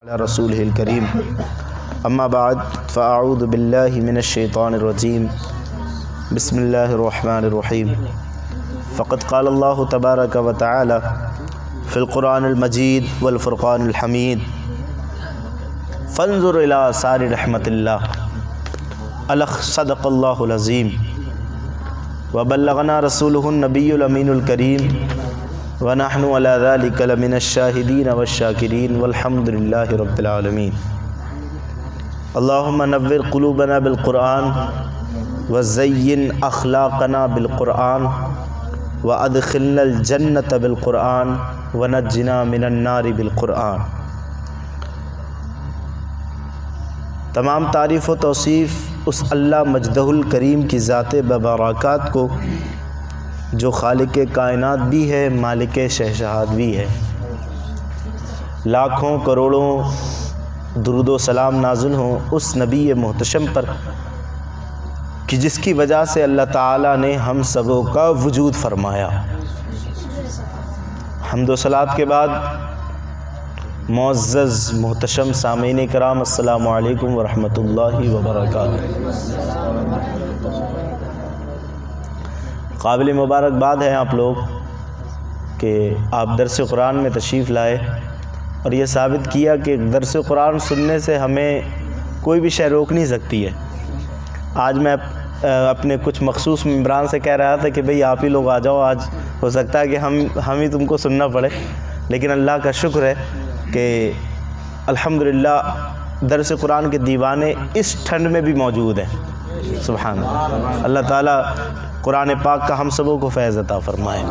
على رسوله الكريم اما بعد فاعوذ بالله من الشيطان الرجيم بسم الله الرحمن الرحيم فقد قال الله تبارك وتعالى في القرآن المجيد والفرقان الحميد فانظر الى آثار رحمت الله الخ صدق الله العظيم وبلغنا رسوله النبي الامين الكريم ونحن على ذلك لمن الشاهدين والشاكرين والحمد لله رب العالمين اللهم نور قلوبنا بالقرآن وزين اخلاقنا بالقرآن وادخلنا الجنة بالقرآن ونجنا من النار بالقرآن۔ تمام تعریف و توصیف اس اللہ مجدہ الکریم کی ذات ببرکات کو جو خالق کائنات بھی ہے، مالک شہنشاہت بھی ہے۔ لاکھوں کروڑوں درود و سلام نازل ہوں اس نبی محتشم پر کہ جس کی وجہ سے اللہ تعالیٰ نے ہم سبوں کا وجود فرمایا۔ حمد و صلوات کے بعد معزز محتشم سامعین کرام، السلام علیکم ورحمۃ اللہ وبرکاتہ۔ قابل مبارکباد ہے آپ لوگ کہ آپ درس قرآن میں تشریف لائے اور یہ ثابت کیا کہ درس قرآن سننے سے ہمیں کوئی بھی شے روک نہیں سکتی ہے۔ آج میں اپنے کچھ مخصوص ممبران سے کہہ رہا تھا کہ بھئی آپ ہی لوگ آ جاؤ، آج ہو سکتا ہے کہ ہم ہی تم کو سننا پڑے، لیکن اللہ کا شکر ہے کہ الحمدللہ درس قرآن کے دیوانے اس ٹھنڈ میں بھی موجود ہیں۔ سبحان اللہ، اللہ تعالیٰ قرآن پاک کا ہم سبوں کو فیض عطا فرمائے۔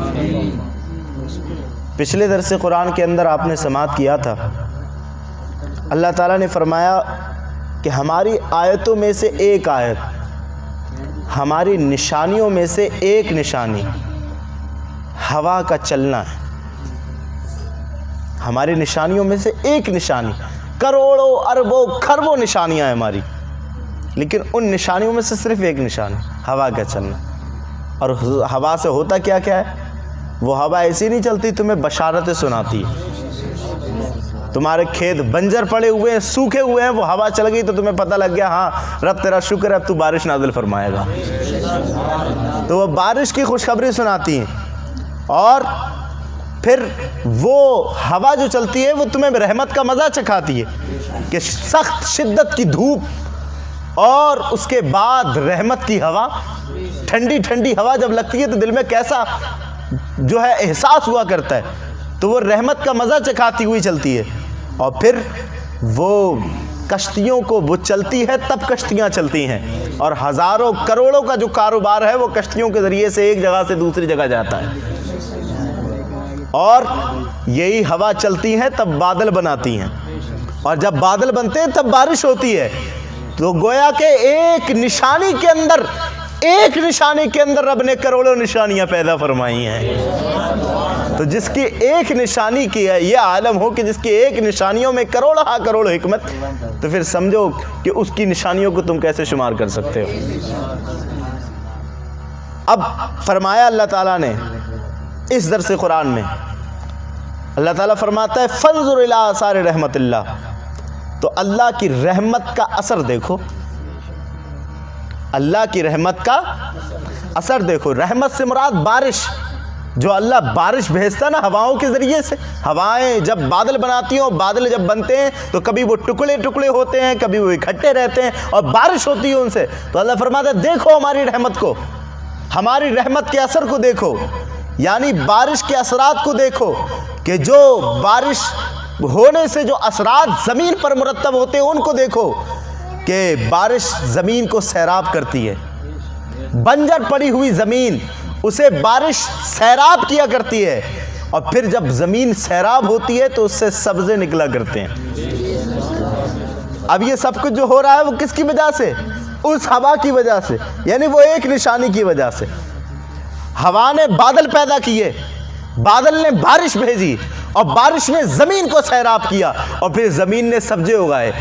پچھلے درس قرآن کے اندر آپ نے سماعت کیا تھا، اللہ تعالیٰ نے فرمایا کہ ہماری آیتوں میں سے ایک آیت، ہماری نشانیوں میں سے ایک نشانی ہوا کا چلنا ہے۔ ہماری نشانیوں میں سے ایک نشانی، کروڑوں اربوں کھربوں نشانیاں ہیں ہماری، لیکن ان نشانیوں میں سے صرف ایک نشانی ہوا کا چلنا۔ اور ہوا سے ہوتا کیا کیا ہے؟ وہ ہوا ایسی نہیں چلتی تمہیں بشارتیں سناتی ہے۔ تمہارے کھیت بنجر پڑے ہوئے ہیں، سوکھے ہوئے ہیں، وہ ہوا چل گئی تو تمہیں پتہ لگ گیا ہاں رب تیرا شکر ہے، اب تو بارش نازل فرمائے گا۔ تو وہ بارش کی خوشخبری سناتی ہیں، اور پھر وہ ہوا جو چلتی ہے وہ تمہیں رحمت کا مزہ چکھاتی ہے کہ سخت شدت کی دھوپ اور اس کے بعد رحمت کی ہوا، ٹھنڈی ٹھنڈی ہوا جب لگتی ہے تو دل میں کیسا جو ہے احساس ہوا کرتا ہے۔ تو وہ رحمت کا مزہ چکھاتی ہوئی چلتی ہے، اور پھر وہ کشتیوں کو وہ چلتی ہے، تب کشتیاں چلتی ہیں، اور ہزاروں کروڑوں کا جو کاروبار ہے وہ کشتیوں کے ذریعے سے ایک جگہ سے دوسری جگہ جاتا ہے۔ اور یہی ہوا چلتی ہیں تب بادل بناتی ہیں، اور جب بادل بنتے ہیں تب بارش ہوتی ہے۔ تو گویا کہ ایک نشانی کے اندر رب نے کروڑوں نشانیاں پیدا فرمائی ہیں۔ تو جس کی ایک نشانی کی ہے، یہ عالم ہو کہ جس کی ایک نشانیوں میں کروڑ حکمت، تو پھر سمجھو کہ اس کی نشانیوں کو تم کیسے شمار کر سکتے ہو۔ اب فرمایا اللہ تعالیٰ نے اس درس قرآن میں، اللہ تعالیٰ فرماتا ہے فانظر الی آثار رحمت اللہ، تو اللہ کی رحمت کا اثر دیکھو، اللہ کی رحمت کا اثر دیکھو۔ رحمت سے مراد بارش، جو اللہ بارش بھیجتا نا ہواؤں کے ذریعے سے۔ ہوائیں جب بادل بناتی ہیں، اور بادل جب بنتے ہیں تو کبھی وہ ٹکڑے ٹکڑے ہوتے ہیں، کبھی وہ اکٹھے رہتے ہیں، اور بارش ہوتی ہے ان سے۔ تو اللہ فرماتا ہے دیکھو ہماری رحمت کو، ہماری رحمت کے اثر کو دیکھو، یعنی بارش کے اثرات کو دیکھو، کہ جو بارش ہونے سے جو اثرات زمین پر مرتب ہوتے ہیں ان کو دیکھو، کہ بارش زمین کو سیراب کرتی ہے۔ بنجر پڑی ہوئی زمین، اسے بارش سیراب کیا کرتی ہے، اور پھر جب زمین سیراب ہوتی ہے تو اس سے سبزے نکلا کرتے ہیں۔ اب یہ سب کچھ جو ہو رہا ہے وہ کس کی وجہ سے؟ اس ہوا کی وجہ سے، یعنی وہ ایک نشانی کی وجہ سے۔ ہوا نے بادل پیدا کیے، بادل نے بارش بھیجی، اور بارش نے زمین کو سیراب کیا، اور پھر زمین نے سبزے اگائے،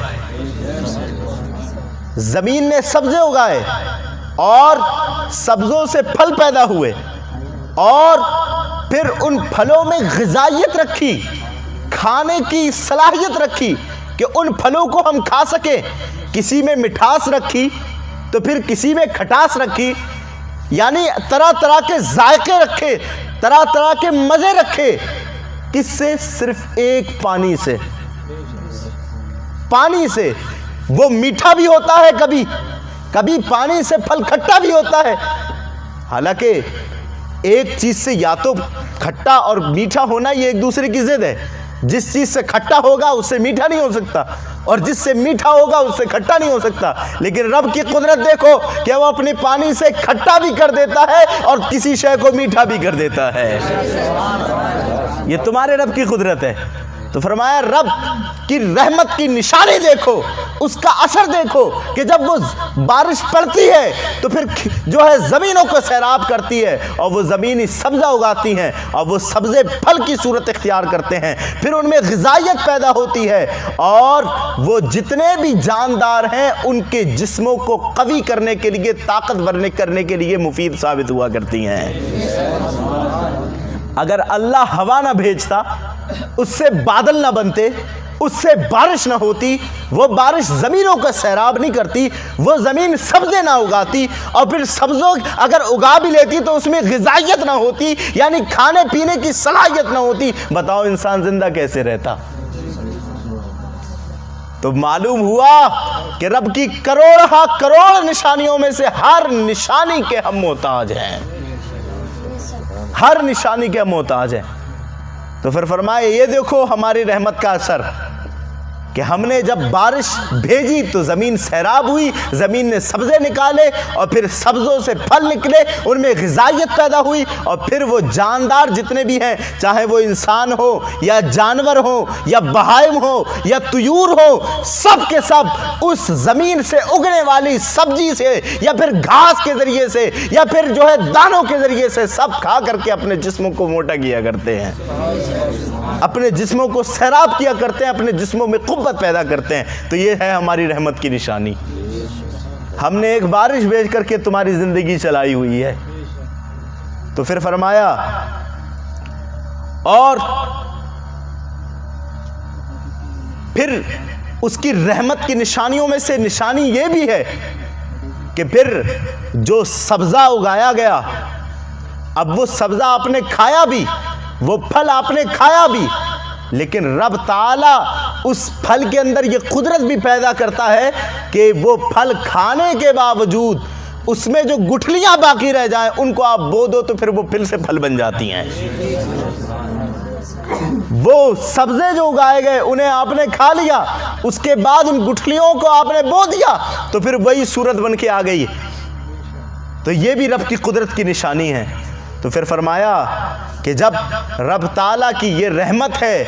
زمین نے سبزے اگائے، اور سبزوں سے پھل پیدا ہوئے، اور پھر ان پھلوں میں غذائیت رکھی، کھانے کی صلاحیت رکھی، کہ ان پھلوں کو ہم کھا سکیں. کسی میں مٹھاس رکھی تو پھر کسی میں کھٹاس رکھی، یعنی طرح طرح کے ذائقے رکھے، طرح طرح کے مزے رکھے. کس سے؟ صرف ایک پانی سے. پانی سے. وہ میٹھا بھی ہوتا ہے کبھی، کبھی پانی سے پھل کھٹا بھی ہوتا ہے. حالانکہ ایک چیز سے یا تو کھٹا اور میٹھا ہونا یہ ایک دوسرے کی ضد ہے. جس چیز سے کھٹا ہوگا اس سے میٹھا نہیں ہو سکتا، اور جس سے میٹھا ہوگا اس سے کھٹا نہیں ہو سکتا. لیکن رب کی قدرت دیکھو کہ وہ اپنے پانی سے کھٹا بھی کر دیتا ہے اور کسی شے کو میٹھا بھی کر دیتا ہے. یہ تمہارے رب کی قدرت ہے. تو فرمایا رب کی رحمت کی نشانی دیکھو، اس کا اثر دیکھو کہ جب وہ بارش پڑتی ہے تو پھر جو ہے زمینوں کو سیراب کرتی ہے، اور وہ زمینی سبزہ اگاتی ہیں، اور وہ سبزے پھل کی صورت اختیار کرتے ہیں. پھر ان میں غذائیت پیدا ہوتی ہے، اور وہ جتنے بھی جاندار ہیں ان کے جسموں کو قوی کرنے کے لیے، طاقت کرنے کے لیے مفید ثابت ہوا کرتی ہیں. اگر اللہ ہوا نہ بھیجتا، اس سے بادل نہ بنتے، اس سے بارش نہ ہوتی، وہ بارش زمینوں کو سیراب نہیں کرتی، وہ زمین سبزے نہ اگاتی، اور پھر سبزوں اگر اگا بھی لیتی تو اس میں غذائیت نہ ہوتی، یعنی کھانے پینے کی صلاحیت نہ ہوتی، بتاؤ انسان زندہ کیسے رہتا؟ تو معلوم ہوا کہ رب کی کروڑ نشانیوں میں سے ہر نشانی کے ہم محتاج ہیں، ہر نشانی کے ہم محتاج ہیں. تو پھر فرمائے یہ دیکھو ہماری رحمت کا اثر کہ ہم نے جب بارش بھیجی تو زمین سیراب ہوئی، زمین نے سبزے نکالے، اور پھر سبزوں سے پھل نکلے، ان میں غذائیت پیدا ہوئی، اور پھر وہ جاندار جتنے بھی ہیں، چاہے وہ انسان ہو یا جانور ہو یا بہائم ہو یا طیور ہو، سب کے سب اس زمین سے اگنے والی سبزی سے یا پھر گھاس کے ذریعے سے یا پھر جو ہے دانوں کے ذریعے سے سب کھا کر کے اپنے جسموں کو موٹا کیا کرتے ہیں، اپنے جسموں کو سیراب کیا کرتے ہیں، اپنے جسموں میں قوت پیدا کرتے ہیں. تو یہ ہے ہماری رحمت کی نشانی. ہم نے ایک بارش بھیج کر کے تمہاری زندگی چلائی ہوئی ہے. تو پھر فرمایا اور پھر اس کی رحمت کی نشانیوں میں سے نشانی یہ بھی ہے کہ پھر جو سبزہ اگایا گیا، اب وہ سبزہ آپ نے کھایا بھی، وہ پھل آپ نے کھایا بھی، لیکن رب تعالیٰ اس پھل کے اندر یہ قدرت بھی پیدا کرتا ہے کہ وہ پھل کھانے کے باوجود اس میں جو گٹھلیاں باقی رہ جائیں ان کو آپ بو دو تو پھر وہ پھر سے پھل بن جاتی ہیں. وہ سبزے جو اگائے گئے انہیں آپ نے کھا لیا، اس کے بعد ان گٹھلیوں کو آپ نے بو دیا تو پھر وہی صورت بن کے آ گئی. تو یہ بھی رب کی قدرت کی نشانی ہے. تو پھر فرمایا کہ جب رب تعالیٰ کی یہ رحمت ہے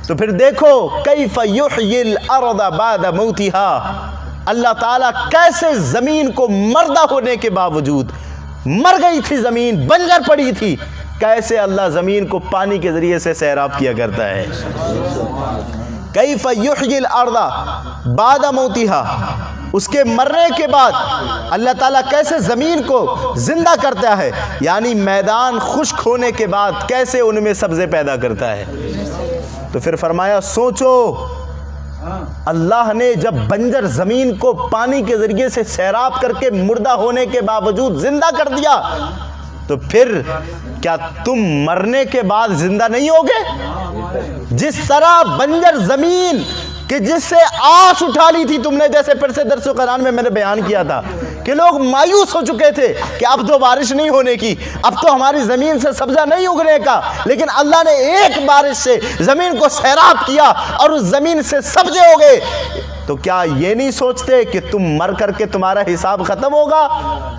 تو پھر دیکھو کیف یحیی الارض بعد موتها، اللہ تعالیٰ کیسے زمین کو مردہ ہونے کے باوجود، مر گئی تھی زمین، بنجر پڑی تھی، کیسے اللہ زمین کو پانی کے ذریعے سے سیراب کیا کرتا ہے. کیف یحیی الارض بعد موتها، اس کے مرنے کے بعد اللہ تعالیٰ کیسے زمین کو زندہ کرتا ہے، یعنی میدان خشک ہونے کے بعد کیسے ان میں سبزے پیدا کرتا ہے. تو پھر فرمایا سوچو اللہ نے جب بنجر زمین کو پانی کے ذریعے سے سیراب کر کے مردہ ہونے کے باوجود زندہ کر دیا، تو پھر کیا تم مرنے کے بعد زندہ نہیں ہوگے؟ جس طرح بنجر زمین کہ جس سے آس اٹھا لی تھی تم نے، جیسے پھر سے درس قرآن میں نے بیان کیا تھا کہ لوگ مایوس ہو چکے تھے کہ اب تو بارش نہیں ہونے کی، اب تو ہماری زمین سے سبزہ نہیں اگنے کا، لیکن اللہ نے ایک بارش سے زمین کو سیراب کیا اور اس زمین سے سبزے ہو گئے. تو کیا یہ نہیں سوچتے کہ تم مر کر کے تمہارا حساب ختم ہوگا؟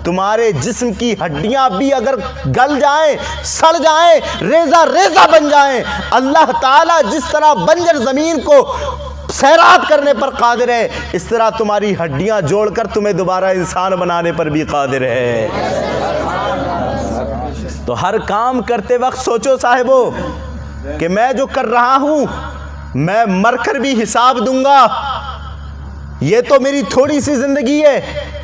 تمہارے جسم کی ہڈیاں بھی اگر گل جائیں، سڑ جائیں، ریزہ ریزہ بن جائیں، اللہ تعالیٰ جس طرح بنجر زمین کو سیراب کرنے پر قادر ہے، اس طرح تمہاری ہڈیاں جوڑ کر تمہیں دوبارہ انسان بنانے پر بھی قادر ہے. تو ہر کام کرتے وقت سوچو صاحبو کہ میں جو کر رہا ہوں میں مر کر بھی حساب دوں گا. یہ تو میری تھوڑی سی زندگی ہے،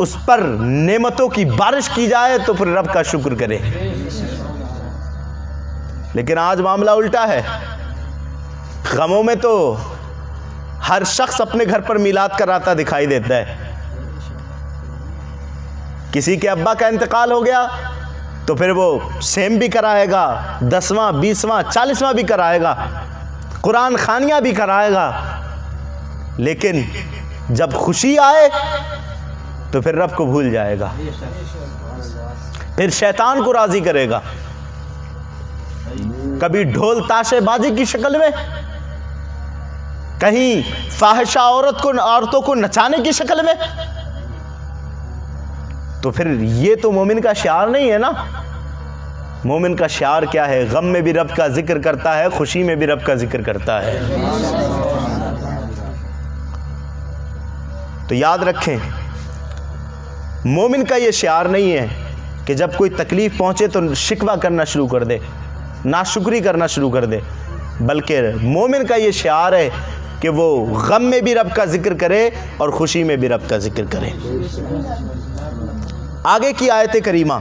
اس پر نعمتوں کی بارش کی جائے تو پھر رب کا شکر کرے. لیکن آج معاملہ الٹا ہے. غموں میں تو ہر شخص اپنے گھر پر میلاد کراتا دکھائی دیتا ہے. کسی کے ابا کا انتقال ہو گیا تو پھر وہ سیم بھی کرائے گا, 10واں 20واں 40واں بھی کرائے گا, قرآن خوانیاں بھی کرائے گا. لیکن جب خوشی آئے تو پھر رب کو بھول جائے گا, پھر شیطان کو راضی کرے گا. کبھی ڈھول تاشے بازی کی شکل میں, کہیں فاحشہ عورتوں کو نچانے کی شکل میں. تو پھر یہ تو مومن کا شعار نہیں ہے نا. مومن کا شعار کیا ہے؟ غم میں بھی رب کا ذکر کرتا ہے, خوشی میں بھی رب کا ذکر کرتا ہے. تو یاد رکھیں, مومن کا یہ شعار نہیں ہے کہ جب کوئی تکلیف پہنچے تو شکوہ کرنا شروع کر دے, ناشکری کرنا شروع کر دے, بلکہ مومن کا یہ شعار ہے کہ وہ غم میں بھی رب کا ذکر کرے اور خوشی میں بھی رب کا ذکر کرے. آگے کی آیت کریمہ,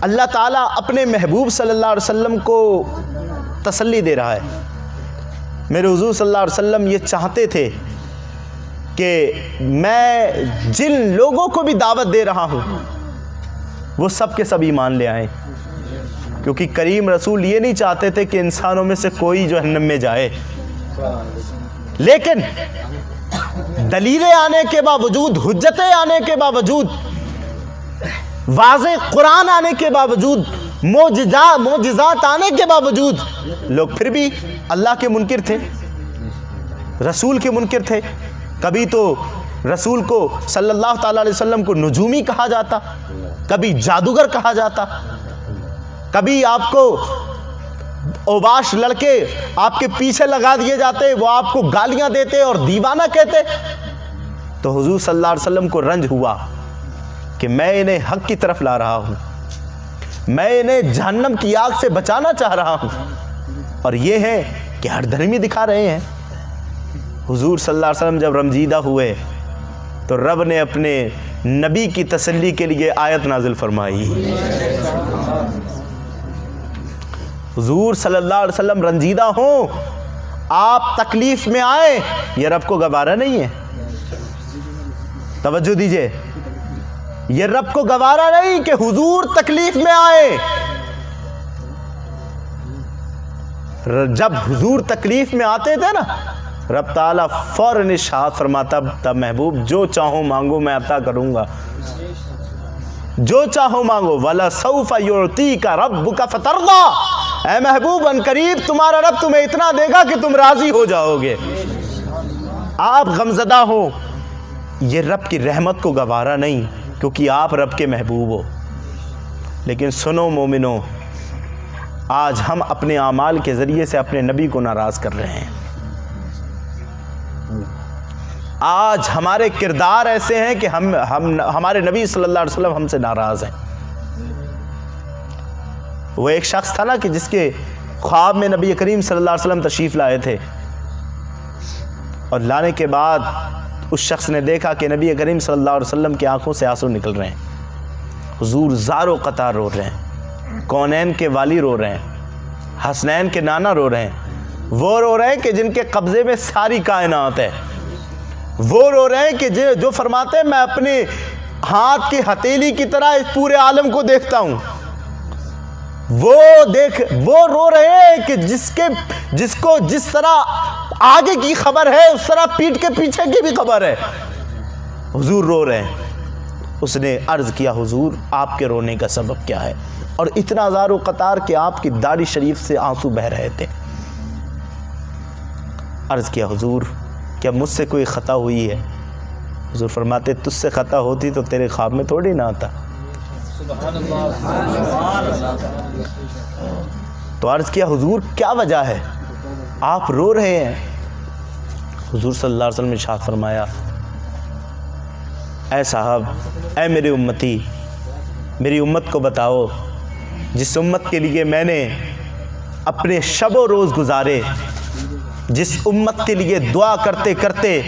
اللہ تعالیٰ اپنے محبوب صلی اللہ علیہ وسلم کو تسلی دے رہا ہے. میرے حضور صلی اللہ علیہ وسلم یہ چاہتے تھے کہ میں جن لوگوں کو بھی دعوت دے رہا ہوں وہ سب کے سب ایمان لے آئیں, کیونکہ کریم رسول یہ نہیں چاہتے تھے کہ انسانوں میں سے کوئی جہنم میں جائے. لیکن دلیلیں آنے کے باوجود, حجتیں آنے کے باوجود, واضح قرآن آنے کے باوجود, معجزات آنے کے باوجود لوگ پھر بھی اللہ کے منکر تھے, رسول کے منکر تھے. کبھی تو رسول کو صلی اللہ تعالیٰ علیہ وسلم کو نجومی کہا جاتا, کبھی جادوگر کہا جاتا, کبھی آپ کو اوباش لڑکے آپ کے پیچھے لگا دیے جاتے, وہ آپ کو گالیاں دیتے اور دیوانہ کہتے. تو حضور صلی اللہ علیہ وسلم کو رنج ہوا کہ میں انہیں حق کی طرف لا رہا ہوں, میں انہیں جہنم کی آگ سے بچانا چاہ رہا ہوں, اور یہ ہے کہ ہر دھرمی دکھا رہے ہیں. حضور صلی اللہ علیہ وسلم جب رنجیدہ ہوئے تو رب نے اپنے نبی کی تسلی کے لیے آیت نازل فرمائی. حضور صلی اللہ علیہ وسلم رنجیدہ ہوں, آپ تکلیف میں آئیں, یہ رب کو گوارا نہیں ہے. توجہ دیجئے, یہ رب کو گوارا نہیں کہ حضور تکلیف میں آئے. جب حضور تکلیف میں آتے تھے نا, رب تعالیٰ فوراً ارشاد فرماتا تب محبوب جو چاہو مانگو میں عطا کروں گا, جو چاہو مانگو. وَلَسَوْفَ يُعْطِيكَ رَبُّكَ فَتَرْضَىٰ, اے محبوب ان قریب تمہارا رب تمہیں اتنا دے گا کہ تم راضی ہو جاؤ گے. آپ غمزدہ ہو, یہ رب کی رحمت کو گوارا نہیں, کیونکہ آپ رب کے محبوب ہو. لیکن سنو مومنو, آج ہم اپنے اعمال کے ذریعے سے اپنے نبی کو ناراض کر رہے ہیں. آج ہمارے کردار ایسے ہیں کہ ہمارے نبی صلی اللہ علیہ وسلم ہم سے ناراض ہیں. وہ ایک شخص تھا نا کہ جس کے خواب میں نبی کریم صلی اللہ علیہ وسلم تشریف لائے تھے, اور لانے کے بعد اس شخص نے دیکھا کہ نبی کریم صلی اللہ علیہ وسلم کی آنکھوں سے آنسو نکل رہے ہیں. حضور زار و قطار رو رہے ہیں, کونین کے والی رو رہے ہیں, حسنین کے نانا رو رہے ہیں, وہ رو رہے ہیں کہ جن کے قبضے میں ساری کائنات ہے, وہ رو رہے ہیں کہ جو فرماتے ہیں میں اپنے ہاتھ کی ہتھیلی کی طرح اس پورے عالم کو دیکھتا ہوں. وہ رو رہے ہیں کہ جس کو جس طرح آگے کی خبر ہے اس طرح پیٹھ کے پیچھے کی بھی خبر ہے. حضور رو رہے ہیں. اس نے عرض کیا حضور آپ کے رونے کا سبب کیا ہے؟ اور اتنا زار و قطار کہ آپ کی داڑھی شریف سے آنسو بہہ رہے تھے. عرض کیا حضور کیا مجھ سے کوئی خطا ہوئی ہے؟ حضور فرماتے تجھ سے خطا ہوتی تو تیرے خواب میں تھوڑی نہ آتا. تو عرض کیا حضور کیا وجہ ہے آپ رو رہے ہیں؟ حضور صلی اللہ علیہ وسلم نے ارشاد فرمایا اے صاحب, اے میری امتی, میری امت کو بتاؤ جس امت کے لیے میں نے اپنے شب و روز گزارے, جس امت کے لیے دعا کرتے کرتے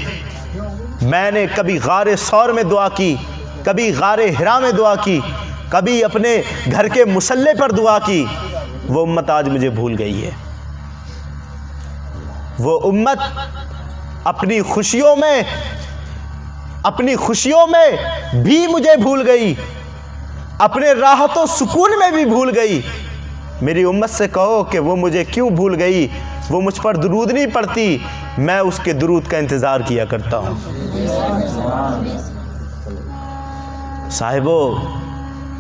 میں نے کبھی غار ثور میں دعا کی، کبھی غار حرا میں دعا کی، کبھی اپنے گھر کے مصلے پر دعا کی، وہ امت آج مجھے بھول گئی ہے۔ وہ امت اپنی خوشیوں میں بھی مجھے بھول گئی، اپنے راحت و سکون میں بھی بھول گئی۔ میری امت سے کہو کہ وہ مجھے کیوں بھول گئی، وہ مجھ پر درود نہیں پڑھتی، میں اس کے درود کا انتظار کیا کرتا ہوں۔ صاحبو،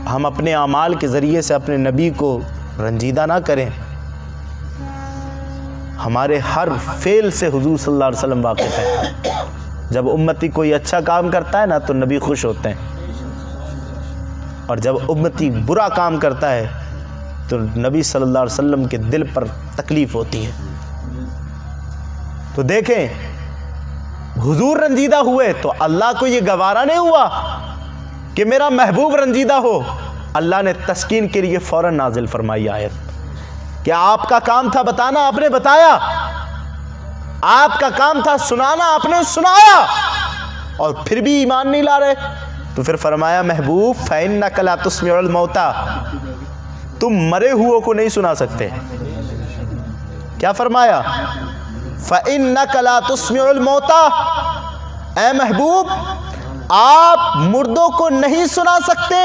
ہم اپنے اعمال کے ذریعے سے اپنے نبی کو رنجیدہ نہ کریں۔ ہمارے ہر فعل سے حضور صلی اللہ علیہ وسلم واقف ہے۔ جب امتی کوئی اچھا کام کرتا ہے نا تو نبی خوش ہوتے ہیں، اور جب امتی برا کام کرتا ہے تو نبی صلی اللہ علیہ وسلم کے دل پر تکلیف ہوتی ہے۔ تو دیکھیں، حضور رنجیدہ ہوئے تو اللہ کو یہ گوارا نہیں ہوا کہ میرا محبوب رنجیدہ ہو۔ اللہ نے تسکین کے لیے فوراً نازل فرمائی آیت کہ آپ کا کام تھا بتانا، آپ نے بتایا، آپ کا کام تھا سنانا، آپ نے سنایا، اور پھر بھی ایمان نہیں لا رہے، تو پھر فرمایا محبوب فَإِنَّكَ لَا تُسْمِعُ الْمَوْتَى، تم مرے ہوئے کو نہیں سنا سکتے۔ کیا فرمایا؟ فَإِنَّكَ لَا تُسْمِعُ الْمَوْتَى، اے محبوب آپ مردوں کو نہیں سنا سکتے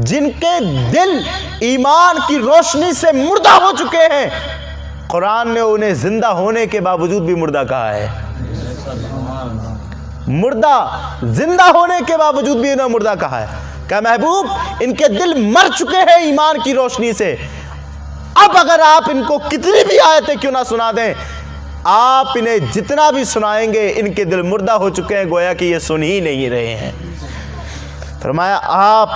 جن کے دل ایمان کی روشنی سے مردہ ہو چکے ہیں۔ قرآن نے انہیں زندہ ہونے کے باوجود بھی مردہ کہا ہے، مردہ، زندہ ہونے کے باوجود بھی انہیں مردہ کہا ہے کہ محبوب ان کے دل مر چکے ہیں ایمان کی روشنی سے، اب اگر آپ ان کو کتنی بھی آیتیں کیوں نہ سنا دیں، آپ انہیں جتنا بھی سنائیں گے ان کے دل مردہ ہو چکے ہیں، گویا کہ یہ سن ہی نہیں رہے ہیں۔ فرمایا آپ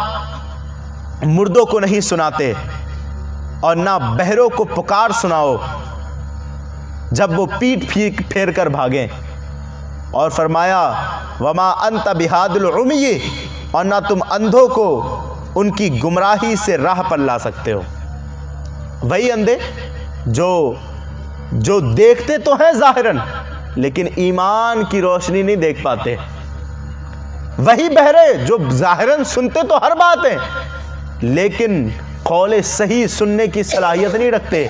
مردوں کو نہیں سناتے اور نہ بہروں کو پکار سناؤ جب وہ پیٹ پھیر کر بھاگیں، اور فرمایا وما انت بہاد العمی، اور نہ تم اندھوں کو ان کی گمراہی سے راہ پر لا سکتے ہو۔ وہی اندھے جو دیکھتے تو ہیں ظاہراً لیکن ایمان کی روشنی نہیں دیکھ پاتے، وہی بہرے جو ظاہراً سنتے تو ہر بات ہے لیکن قول صحیح سننے کی صلاحیت نہیں رکھتے۔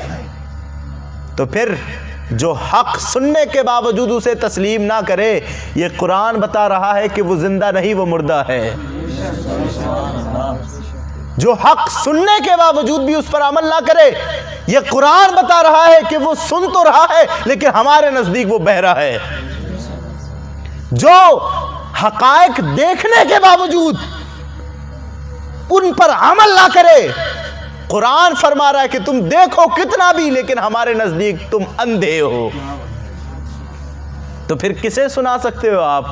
تو پھر جو حق سننے کے باوجود اسے تسلیم نہ کرے، یہ قرآن بتا رہا ہے کہ وہ زندہ نہیں، وہ مردہ ہے۔ جو حق سننے کے باوجود بھی اس پر عمل نہ کرے، یہ قرآن بتا رہا ہے کہ وہ سن تو رہا ہے لیکن ہمارے نزدیک وہ بہرا ہے۔ جو حقائق دیکھنے کے باوجود ان پر عمل نہ کرے، قرآن فرما رہا ہے کہ تم دیکھو کتنا بھی لیکن ہمارے نزدیک تم اندھے ہو، تو پھر کسے سنا سکتے ہو آپ؟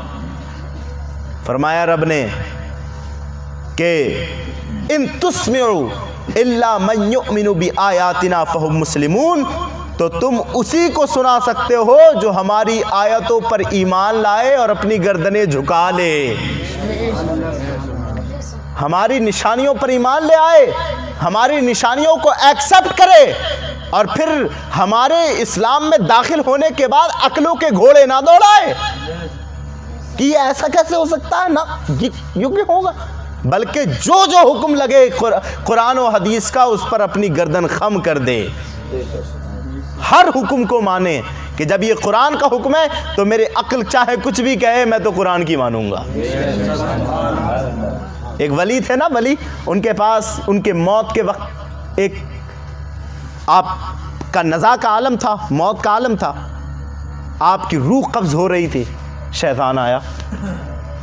فرمایا رب نے کہ ان تسمعوا الا من یؤمن بآیاتنا فهم مسلمون، تو تم اسی کو سنا سکتے ہو جو ہماری آیتوں پر ایمان لائے اور اپنی گردنیں جھکا لے، ہماری نشانیوں پر ایمان لے آئے، ہماری نشانیوں کو ایکسپٹ کرے، اور پھر ہمارے اسلام میں داخل ہونے کے بعد عقلوں کے گھوڑے نہ دوڑائے کہ یہ ایسا کیسے ہو سکتا ہے، نہ یہ کیوں ہوگا، بلکہ جو حکم لگے قرآن و حدیث کا اس پر اپنی گردن خم کر دے، ہر حکم کو مانے کہ جب یہ قرآن کا حکم ہے تو میرے عقل چاہے کچھ بھی کہے میں تو قرآن کی مانوں گا۔ ایک ولی تھے نا، ولی، ان کے پاس ان کے موت کے وقت ایک آپ کا نزا کا عالم تھا، موت کا عالم تھا، آپ کی روح قبض ہو رہی تھی، شیطان آیا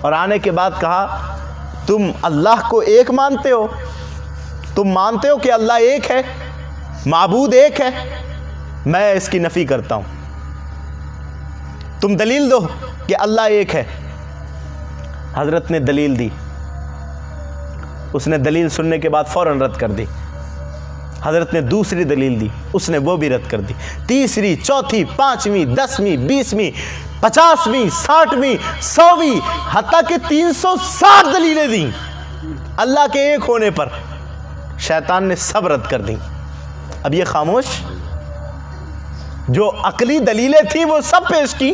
اور آنے کے بعد کہا تم اللہ کو ایک مانتے ہو، تم مانتے ہو کہ اللہ ایک ہے، معبود ایک ہے، میں اس کی نفی کرتا ہوں، تم دلیل دو کہ اللہ ایک ہے۔ حضرت نے دلیل دی، اس نے دلیل سننے کے بعد فوراً رد کر دی۔ حضرت نے دوسری دلیل دی، اس نے وہ بھی رد کر دی، تیسری، چوتھی، پانچویں، 10ویں، 20ویں، 50ویں، 60ویں، 100ویں، حتیٰ کہ 360 دلیلیں دیں اللہ کے ایک ہونے پر، شیطان نے سب رد کر دیں۔ اب یہ خاموش، جو عقلی دلیلیں تھیں وہ سب پیش کی،